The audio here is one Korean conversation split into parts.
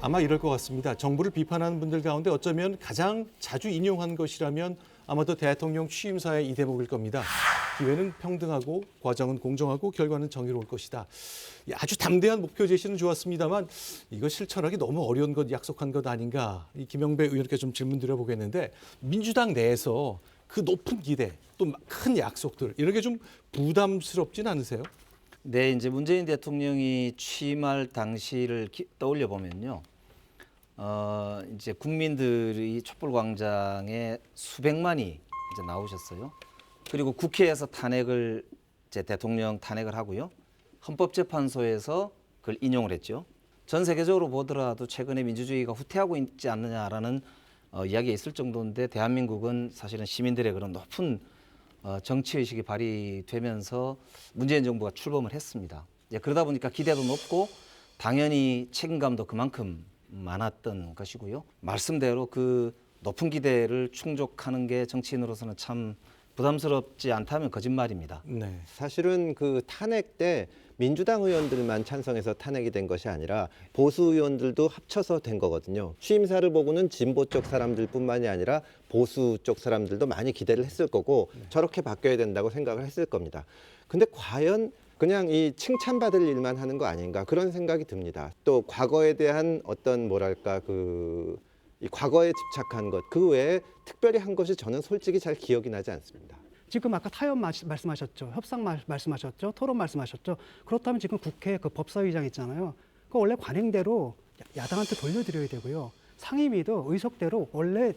아마 이럴 것 같습니다. 정부를 비판하는 분들 가운데 어쩌면 가장 자주 인용한 것이라면 아마도 대통령 취임사의 이 대목일 겁니다. 기회는 평등하고 과정은 공정하고 결과는 정의로울 것이다. 아주 담대한 목표 제시는 좋았습니다만 이거 실천하기 너무 어려운 것, 약속한 것 아닌가. 이 김영배 의원께 좀 질문 드려보겠는데 민주당 내에서 그 높은 기대, 또 큰 약속들 이런 게 좀 부담스럽진 않으세요? 네, 이제 문재인 대통령이 취임할 당시를 떠올려 보면요. 이제 국민들이 촛불광장에 수백만이 이제 나오셨어요. 그리고 국회에서 탄핵을 이제 대통령 탄핵을 하고요. 헌법재판소에서 그걸 인용을 했죠. 전 세계적으로 보더라도 최근에 민주주의가 후퇴하고 있지 않느냐라는 이야기가 있을 정도인데 대한민국은 사실은 시민들의 그런 높은 정치의식이 발휘되면서 문재인 정부가 출범을 했습니다. 이제 그러다 보니까 기대도 높고 당연히 책임감도 그만큼 많았던 것이고요. 말씀대로 그 높은 기대를 충족하는 게 정치인으로서는 참 부담스럽지 않다면 거짓말입니다. 네. 사실은 그 탄핵 때 민주당 의원들만 찬성해서 탄핵이 된 것이 아니라 보수 의원들도 합쳐서 된 거거든요. 취임사를 보고는 진보 쪽 사람들뿐만이 아니라 보수 쪽 사람들도 많이 기대를 했을 거고 저렇게 바뀌어야 된다고 생각을 했을 겁니다. 근데 과연 그냥 이 칭찬받을 일만 하는 거 아닌가 그런 생각이 듭니다. 또 과거에 대한 어떤 뭐랄까 이 과거에 집착한 것 그 외에 특별히 한 것이 저는 솔직히 잘 기억이 나지 않습니다. 지금 아까 타협 말씀하셨죠. 협상 말씀하셨죠. 토론 말씀하셨죠. 그렇다면 지금 국회 그 법사위장 있잖아요. 그 원래 관행대로 야당한테 돌려드려야 되고요. 상임위도 의석대로 원래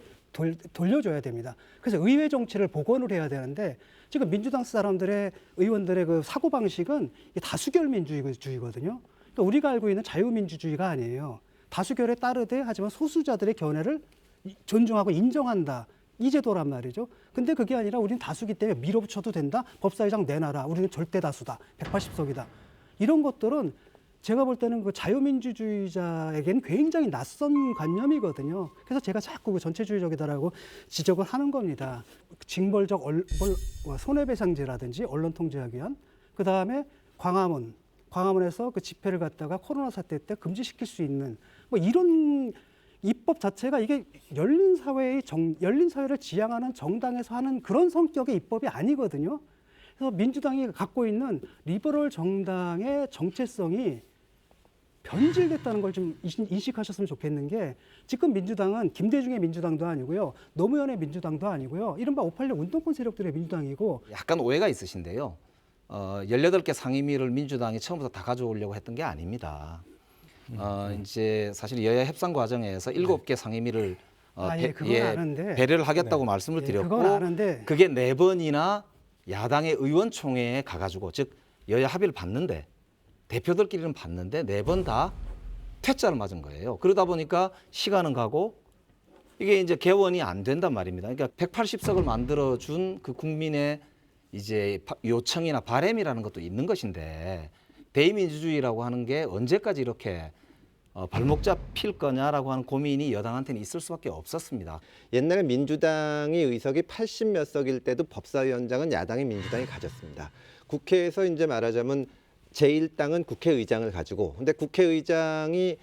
돌려줘야 됩니다. 그래서 의회 정치를 복원을 해야 되는데 지금 민주당 사람들의 의원들의 그 사고방식은 다수결 민주주의거든요. 그러니까 우리가 알고 있는 자유민주주의가 아니에요. 다수결에 따르되 하지만 소수자들의 견해를 존중하고 인정한다. 이 제도란 말이죠. 근데 그게 아니라 우리는 다수기 때문에 밀어붙여도 된다. 법사위장 내놔라. 우리는 절대 다수다. 180석이다. 이런 것들은 제가 볼 때는 그 자유민주주의자에게는 굉장히 낯선 관념이거든요. 그래서 제가 자꾸 그 전체주의적이다라고 지적을 하는 겁니다. 징벌적 손해배상제라든지 언론통제하기 위한 그다음에 광화문에서 그 집회를 갖다가 코로나 사태 때 금지시킬 수 있는 뭐 이런 입법 자체가 이게 열린 사회를 지향하는 정당에서 하는 그런 성격의 입법이 아니거든요. 그래서 민주당이 갖고 있는 리버럴 정당의 정체성이 변질됐다는 걸 좀 인식하셨으면 좋겠는 게 지금 민주당은 김대중의 민주당도 아니고요. 노무현의 민주당도 아니고요. 이른바 586 운동권 세력들의 민주당이고 약간 오해가 있으신데요. 18개 상임위를 민주당이 처음부터 다 가져오려고 했던 게 아닙니다. 이제 사실 여야 협상 과정에서 7개 상임위를 그건 아는데. 배려를 하겠다고 말씀을 드렸고 그건 아는데. 그게 4번이나 야당의 의원총회에 가가지고 즉 여야 합의를 봤는데 대표들끼리는 봤는데 4번 다 퇴짜를 맞은 거예요. 그러다 보니까 시간은 가고 이게 이제 개원이 안 된단 말입니다. 그러니까 180석을 만들어준 그 국민의 이제 요청이나 바람이라는 것도 있는 것인데 대의민주주의라고 하는 게 언제까지 이렇게 발목 잡힐 거냐라고 하는 고민이 여당한테는 있을 수밖에 없었습니다. 옛날에 민주당이 의석이 80몇 석일 때도 법사위원장은 야당이 민주당이 가졌습니다. 국회에서 이제 말하자면 제1당은 국회의장을 가지고 근데 국회의장이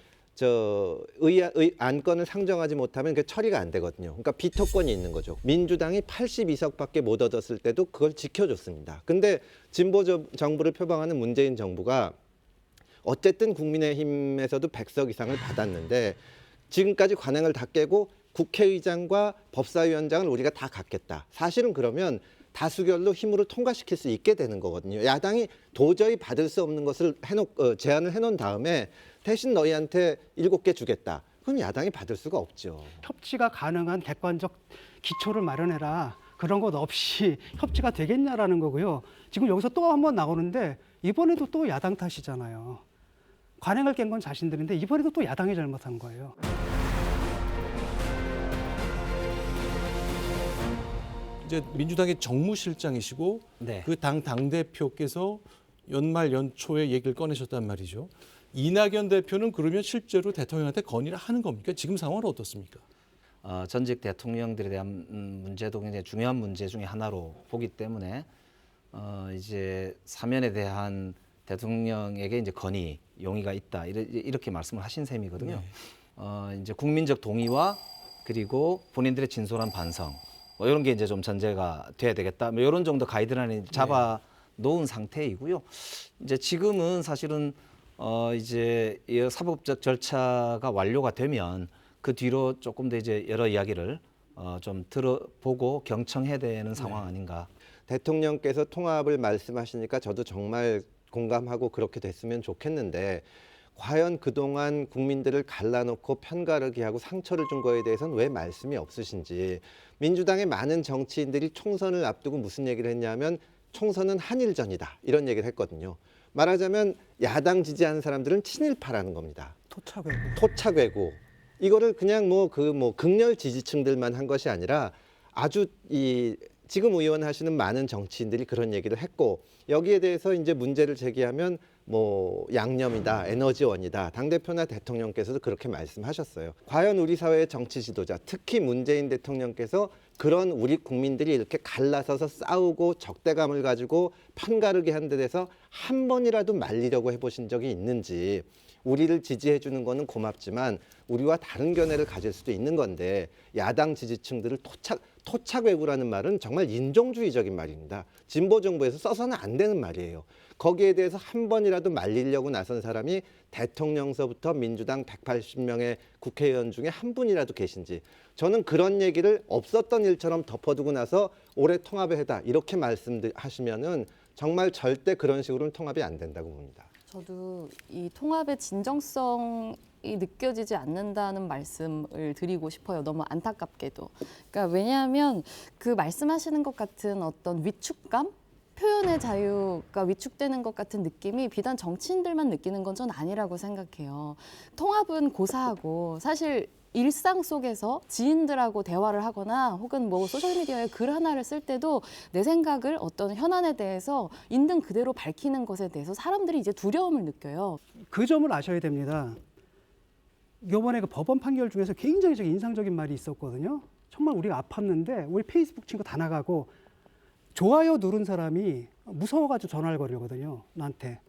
안건을 상정하지 못하면 그 처리가 안 되거든요. 그러니까 비토권이 있는 거죠. 민주당이 82석밖에 못 얻었을 때도 그걸 지켜줬습니다. 근데 진보 정부를 표방하는 문재인 정부가 어쨌든 국민의힘에서도 100석 이상을 받았는데 지금까지 관행을 다 깨고 국회의장과 법사위원장을 우리가 다 갖겠다. 사실은 그러면 다수결로 힘으로 통과시킬 수 있게 되는 거거든요. 야당이 도저히 받을 수 없는 것을 제안을 해놓은 다음에 대신 너희한테 7개 주겠다. 그럼 야당이 받을 수가 없죠. 협치가 가능한 객관적 기초를 마련해라. 그런 것 없이 협치가 되겠냐라는 거고요. 지금 여기서 또 한 번 나오는데 이번에도 또 야당 탓이잖아요. 관행을 깬 건 자신들인데 이번에도 또 야당이 잘못한 거예요. 이제 민주당의 정무실장이시고 네. 그 당대표께서 연말 연초에 얘기를 꺼내셨단 말이죠. 이낙연 대표는 그러면 실제로 대통령한테 건의를 하는 겁니까? 지금 상황은 어떻습니까? 전직 대통령들에 대한 문제도 굉장히 중요한 문제 중에 하나로 보기 때문에 이제 사면에 대한 대통령에게 이제 건의 용의가 있다 이렇게 말씀을 하신 셈이거든요. 이제 국민적 동의와 그리고 본인들의 진솔한 반성 뭐 이런 게 이제 좀 전제가 돼야 되겠다. 뭐 이런 정도 가이드라인을 잡아 놓은 상태이고요. 이제 지금은 사실은 이제 이 사법적 절차가 완료가 되면 그 뒤로 조금 더 이제 여러 이야기를 좀 들어보고 경청해야 되는 상황 아닌가. 대통령께서 통합을 말씀하시니까 저도 정말 공감하고 그렇게 됐으면 좋겠는데 과연 그동안 국민들을 갈라놓고 편가르기 하고 상처를 준 거에 대해서는 왜 말씀이 없으신지. 민주당의 많은 정치인들이 총선을 앞두고 무슨 얘기를 했냐면 총선은 한일전이다 이런 얘기를 했거든요. 말하자면 야당 지지하는 사람들은 친일파라는 겁니다. 토착외고. 토착외고 이거를 그냥 극렬 지지층들만 한 것이 아니라 아주 지금 의원하시는 많은 정치인들이 그런 얘기를 했고 여기에 대해서 이제 문제를 제기하면 양념이다, 에너지원이다. 당대표나 대통령께서도 그렇게 말씀하셨어요. 과연 우리 사회의 정치 지도자, 특히 문재인 대통령께서 그런 우리 국민들이 이렇게 갈라서서 싸우고 적대감을 가지고 편가르기 한 데 대해서 한 번이라도 말리려고 해보신 적이 있는지. 우리를 지지해 주는 거는 고맙지만 우리와 다른 견해를 가질 수도 있는 건데 야당 지지층들을 토착외구라는 말은 정말 인종주의적인 말입니다. 진보 정부에서 써서는 안 되는 말이에요. 거기에 대해서 한 번이라도 말리려고 나선 사람이 대통령서부터 민주당 180명의 국회의원 중에 한 분이라도 계신지 저는 그런 얘기를 없었던 일처럼 덮어두고 나서 올해 통합을 해다 이렇게 말씀하시면은 정말 절대 그런 식으로는 통합이 안 된다고 봅니다. 저도 이 통합의 진정성이 느껴지지 않는다는 말씀을 드리고 싶어요. 너무 안타깝게도. 그러니까 왜냐하면 그 말씀하시는 것 같은 어떤 위축감? 표현의 자유가 위축되는 것 같은 느낌이 비단 정치인들만 느끼는 건 전 아니라고 생각해요. 통합은 고사하고 사실 일상 속에서 지인들하고 대화를 하거나 혹은 뭐 소셜미디어에 글 하나를 쓸 때도 내 생각을 어떤 현안에 대해서 있는 그대로 밝히는 것에 대해서 사람들이 이제 두려움을 느껴요. 그 점을 아셔야 됩니다. 이번에 그 법원 판결 중에서 굉장히 인상적인 말이 있었거든요. 정말 우리가 아팠는데 우리 페이스북 친구 다 나가고 좋아요 누른 사람이 무서워가지고 전화를 걸거든요. 나한테.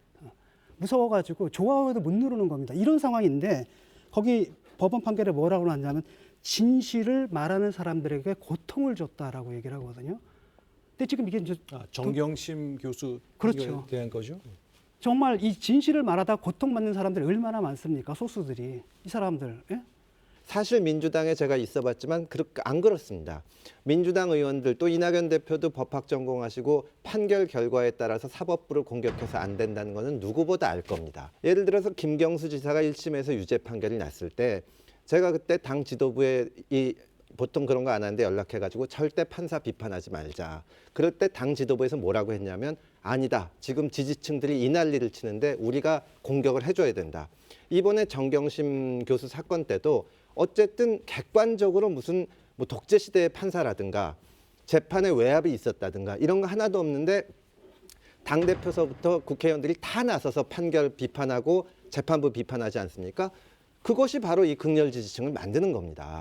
무서워가지고 좋아요도 못 누르는 겁니다. 이런 상황인데 거기 법원 판결에 뭐라고 나왔냐면 진실을 말하는 사람들에게 고통을 줬다라고 얘기를 하거든요. 근데 지금 이게 이제 정경심 교수 그렇죠. 대한 거죠. 정말 이 진실을 말하다 고통받는 사람들이 얼마나 많습니까? 소수들이. 이 사람들. 예? 사실 민주당에 제가 있어봤지만 안 그렇습니다. 민주당 의원들 또 이낙연 대표도 법학 전공하시고 판결 결과에 따라서 사법부를 공격해서 안 된다는 것은 누구보다 알 겁니다. 예를 들어서 김경수 지사가 1심에서 유죄 판결이 났을 때 제가 그때 당 지도부에 보통 그런 거 안 하는데 연락해가지고 절대 판사 비판하지 말자. 그럴 때 당 지도부에서 뭐라고 했냐면 아니다. 지금 지지층들이 이 난리를 치는데 우리가 공격을 해줘야 된다. 이번에 정경심 교수 사건 때도 어쨌든 객관적으로 무슨 독재 시대의 판사라든가 재판에 외압이 있었다든가 이런 거 하나도 없는데 당대표서부터 국회의원들이 다 나서서 판결 비판하고 재판부 비판하지 않습니까? 그것이 바로 이 극렬 지지층을 만드는 겁니다.